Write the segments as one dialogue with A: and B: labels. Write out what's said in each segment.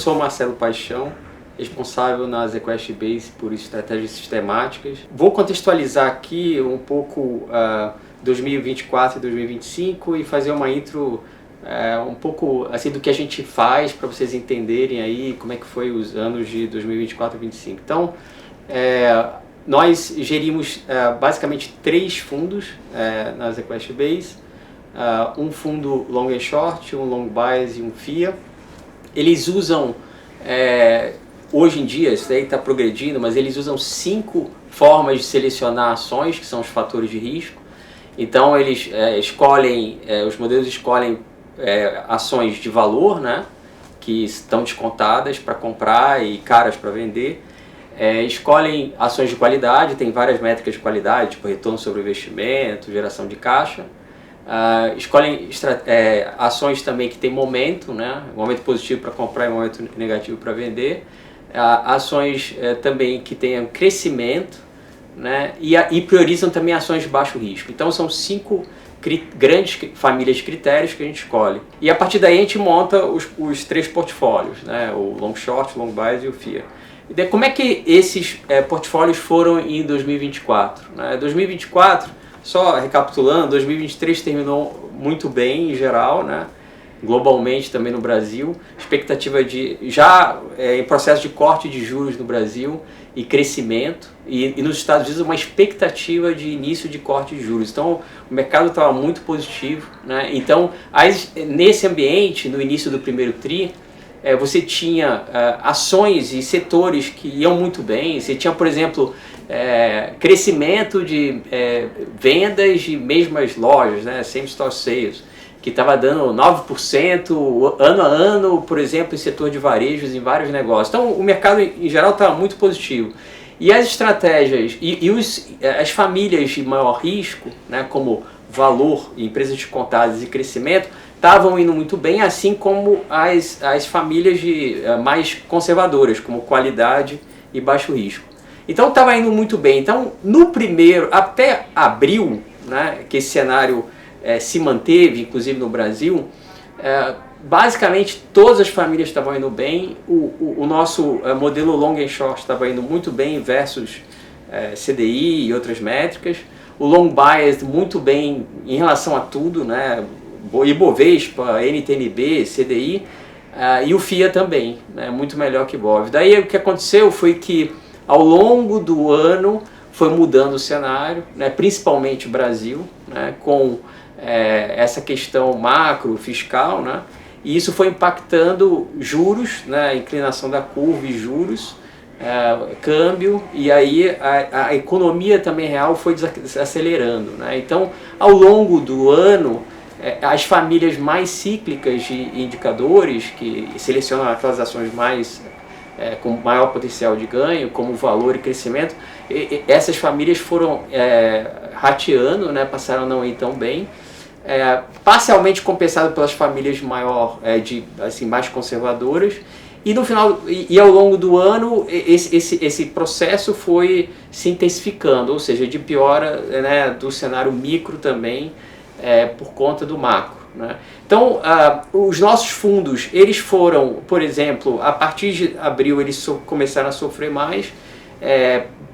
A: sou Marcelo Paixão, responsável na ZQuest Base por estratégias sistemáticas. Vou contextualizar aqui um pouco 2024 e 2025 e fazer uma intro um pouco assim do que a gente faz para vocês entenderem aí como é que foi os anos de 2024 e 2025. Então, nós gerimos basicamente 3 fundos na ZQuest Base, um fundo long and short, um long bias e um FIA. Eles usam, hoje em dia, isso daí está progredindo, mas eles usam 5 formas de selecionar ações, que são os fatores de risco. Então eles escolhem, os modelos escolhem ações de valor, né, que estão descontadas para comprar e caras para vender. Escolhem ações de qualidade, tem várias métricas de qualidade, tipo retorno sobre investimento, geração de caixa. Escolhem ações também que tem momento, né? Momento positivo para comprar e momento negativo para vender. Ações também que tenham crescimento, né? E priorizam também ações de baixo risco. Então são 5 grandes famílias de critérios que a gente escolhe. E a partir daí a gente monta os 3 portfólios, né? O long short, long bias e o FIA. E daí, como é que esses portfólios foram em 2024? 2024, só recapitulando, 2023 terminou muito bem em geral, né? Globalmente também no Brasil, expectativa de já em processo de corte de juros no Brasil e crescimento, e nos Estados Unidos uma expectativa de início de corte de juros. Então o mercado estava muito positivo, né? Então nesse ambiente, no início do primeiro TRI, você tinha ações e setores que iam muito bem. Você tinha, por exemplo, crescimento de vendas de mesmas lojas, né? Same store sales, que estava dando 9% ano a ano, por exemplo, em setor de varejos, em vários negócios. Então o mercado em geral estava muito positivo. E as estratégias as famílias de maior risco, né, como valor, empresas descontadas e crescimento, estavam indo muito bem, assim como as famílias mais conservadoras, como qualidade e baixo risco. Então estava indo muito bem. Então no primeiro, até abril, né, que esse cenário se manteve, inclusive no Brasil, basicamente todas as famílias estavam indo bem. O nosso modelo long and short estava indo muito bem versus CDI e outras métricas. O long bias muito bem em relação a tudo, né? Ibovespa, NTNB, CDI, e o FIA também, né? Muito melhor que Ibov. Daí o que aconteceu foi que ao longo do ano foi mudando o cenário, né? Principalmente o Brasil, né? Com essa questão macro, fiscal, né? E isso foi impactando juros, né? Inclinação da curva e juros, câmbio, e aí a economia também real foi desacelerando, né? Então ao longo do ano, as famílias mais cíclicas de indicadores, que selecionam aquelas ações com maior potencial de ganho, como valor e crescimento, essas famílias foram rateando, né? Passaram a não ir tão bem, parcialmente compensado pelas famílias mais conservadoras. E no final, e ao longo do ano, esse processo foi se intensificando, ou seja, de piora, né, do cenário micro também, por conta do macro, né? Então os nossos fundos, eles foram, por exemplo, a partir de abril eles começaram a sofrer mais,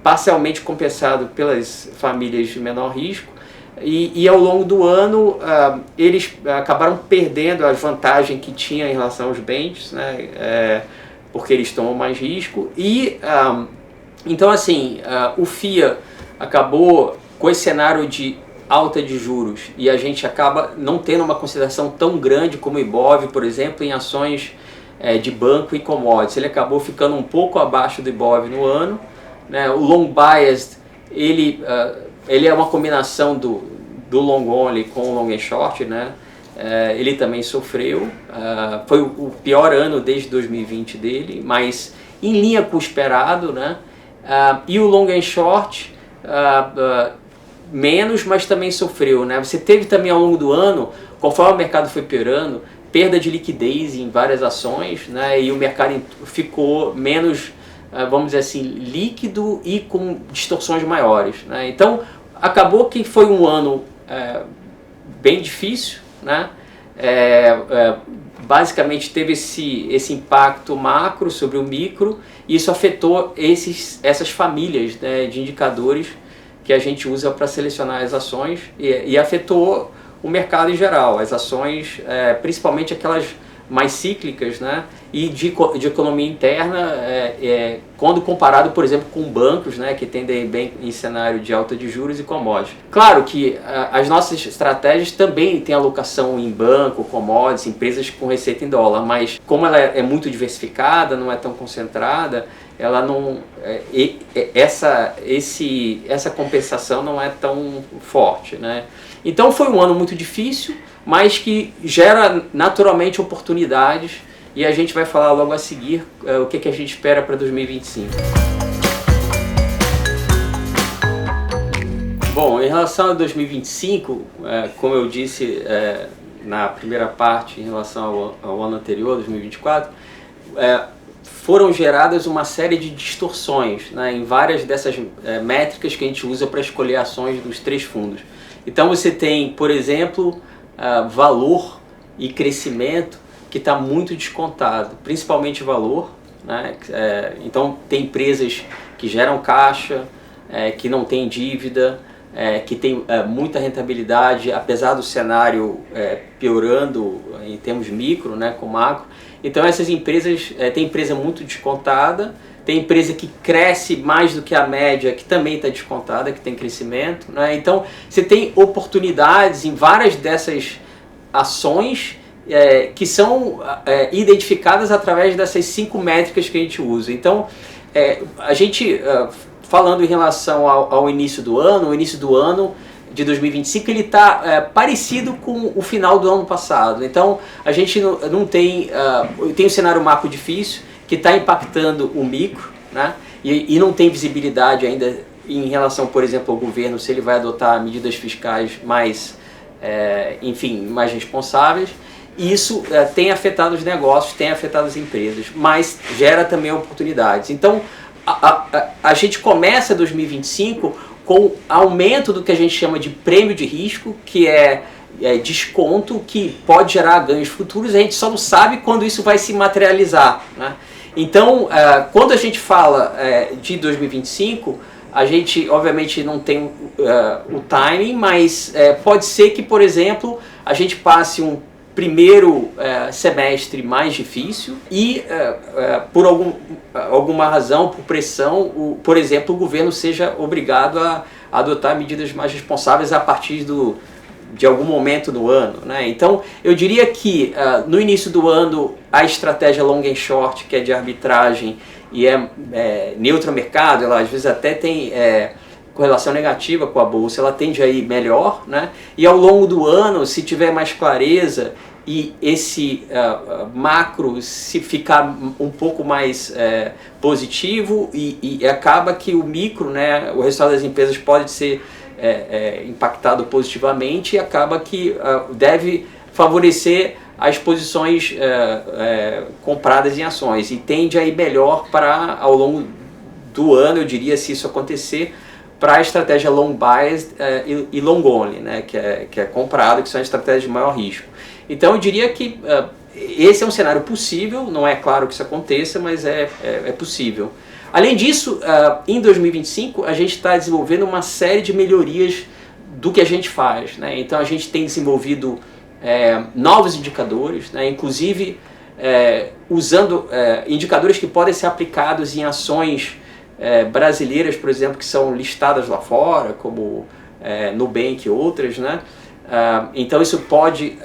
A: parcialmente compensado pelas famílias de menor risco, e ao longo do ano eles acabaram perdendo a vantagem que tinha em relação aos bens, né? Porque eles tomam mais risco. E então assim, o FIA acabou com esse cenário de alta de juros, e a gente acaba não tendo uma consideração tão grande como o Ibov, por exemplo, em ações de banco e commodities. Ele acabou ficando um pouco abaixo do Ibov no ano, né? O long biased, ele é uma combinação do long only com o long and short, né? Ele também sofreu, foi o pior ano desde 2020 dele, mas em linha com o esperado, né? E o long and short menos, mas também sofreu, né? Você teve também ao longo do ano, conforme o mercado foi piorando, perda de liquidez em várias ações, né? E o mercado ficou menos, vamos dizer assim, líquido e com distorções maiores, né? Então acabou que foi um ano bem difícil, né? basicamente teve esse impacto macro sobre o micro, e isso afetou essas famílias, né, de indicadores que a gente usa para selecionar as ações, e afetou o mercado em geral, as ações, principalmente aquelas mais cíclicas, né, e de economia interna, quando comparado, por exemplo, com bancos, né, que tendem bem em cenário de alta de juros e commodities. Claro que as nossas estratégias também têm alocação em banco, commodities, empresas com receita em dólar, mas como ela é muito diversificada, não é tão concentrada, ela não, essa compensação não é tão forte, né? Então foi um ano muito difícil, mas que gera naturalmente oportunidades, e a gente vai falar logo a seguir o que a gente espera para 2025. Bom, em relação a 2025, como eu disse na primeira parte em relação ao ano anterior, 2024, foram geradas uma série de distorções, né, em várias dessas métricas que a gente usa para escolher ações dos 3 fundos. Então você tem, por exemplo, valor e crescimento que está muito descontado, principalmente valor, né? Então tem empresas que geram caixa, que não tem dívida, que tem muita rentabilidade, apesar do cenário piorando em termos micro, né, com macro. Então essas empresas, tem empresa muito descontada, tem empresa que cresce mais do que a média, que também está descontada, que tem crescimento, né? Então você tem oportunidades em várias dessas ações que são identificadas através dessas 5 métricas que a gente usa. Então a gente, falando em relação ao início do ano, o início do ano de 2025 ele está parecido com o final do ano passado. Então a gente não tem, tem um cenário macro difícil que está impactando o micro, né? E não tem visibilidade ainda em relação, por exemplo, ao governo, se ele vai adotar medidas fiscais mais, enfim, mais responsáveis. E isso tem afetado os negócios, tem afetado as empresas, mas gera também oportunidades. Então a gente começa 2025 com aumento do que a gente chama de prêmio de risco, que é desconto que pode gerar ganhos futuros. A gente só não sabe quando isso vai se materializar, né? Então, quando a gente fala de 2025, a gente obviamente não tem o timing, mas pode ser que, por exemplo, a gente passe um primeiro semestre mais difícil e, por alguma razão, por pressão, por exemplo, o governo seja obrigado a adotar medidas mais responsáveis a partir de algum momento do ano, né? Então, eu diria que no início do ano a estratégia long and short, que é de arbitragem e neutra ao mercado, ela às vezes até tem correlação negativa com a bolsa, ela tende a ir melhor, né? E ao longo do ano, se tiver mais clareza e esse macro se ficar um pouco mais positivo, e acaba que o micro, né, o resultado das empresas pode ser impactado positivamente, e acaba que deve favorecer as posições compradas em ações, e tende a ir melhor para, ao longo do ano, eu diria, se isso acontecer, para a estratégia long biased e long only, né, que é comprado, que são as estratégias de maior risco. Então eu diria que esse é um cenário possível, não é claro que isso aconteça, mas é possível. Além disso, em 2025 a gente está desenvolvendo uma série de melhorias do que a gente faz, né? Então a gente tem desenvolvido novos indicadores, né? Inclusive usando indicadores que podem ser aplicados em ações brasileiras, por exemplo, que são listadas lá fora, como Nubank e outras, né? Então isso pode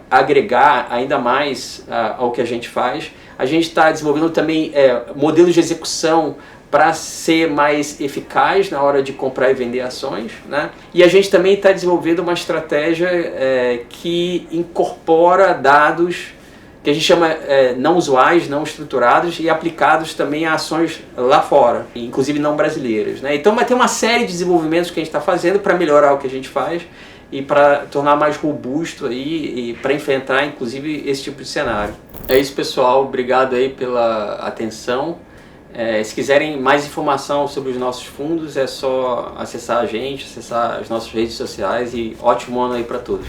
A: agregar ainda mais ao que a gente faz. A gente está desenvolvendo também modelos de execução para ser mais eficaz na hora de comprar e vender ações, né? E a gente também está desenvolvendo uma estratégia que incorpora dados que a gente chama não usuais, não estruturados, e aplicados também a ações lá fora, inclusive não brasileiras, né? Então vai ter uma série de desenvolvimentos que a gente está fazendo para melhorar o que a gente faz e para tornar mais robusto aí, e para enfrentar inclusive esse tipo de cenário. É isso, pessoal, obrigado aí pela atenção. Se quiserem mais informação sobre os nossos fundos, é só acessar a gente, acessar as nossas redes sociais, e ótimo ano aí para todos.